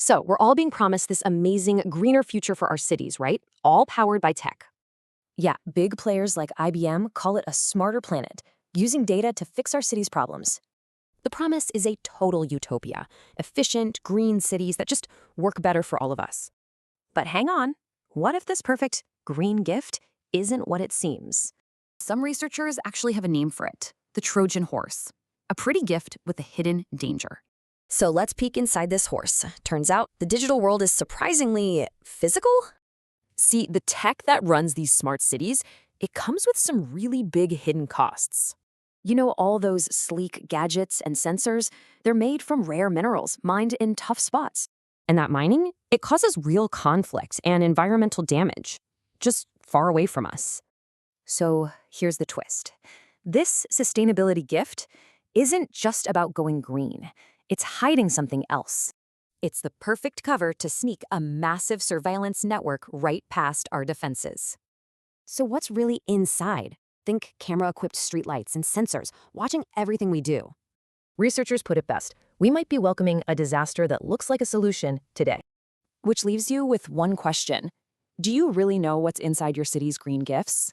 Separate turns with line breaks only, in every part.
So we're all being promised this amazing, greener future for our cities, right? All powered by tech.
Yeah, big players like IBM call it a smarter planet, using data to fix our city's problems.
The promise is a total utopia. Efficient, green cities that just work better for all of us. But hang on. What if this perfect green gift isn't what it seems? Some researchers actually have a name for it: the Trojan Horse. A pretty gift with a hidden danger.
So let's peek inside this horse. Turns out the digital world is surprisingly physical?
See, the tech that runs these smart cities, it comes with some really big hidden costs. You know, all those sleek gadgets and sensors, they're made from rare minerals mined in tough spots. And that mining, it causes real conflict and environmental damage, just far away from us. So here's the twist. This sustainability gift isn't just about going green. It's hiding something else. It's the perfect cover to sneak a massive surveillance network right past our defenses. So what's really inside? Think camera-equipped streetlights and sensors watching everything we do.
Researchers put it best. We might be welcoming a disaster that looks like a solution today.
Which leaves you with one question. Do you really know what's inside your city's green gifts?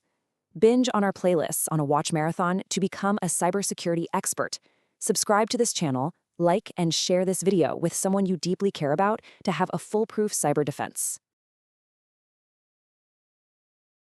Binge on our playlists on a watch marathon to become a cybersecurity expert. Subscribe to this channel, like and share this video with someone you deeply care about to have a foolproof cyber defense.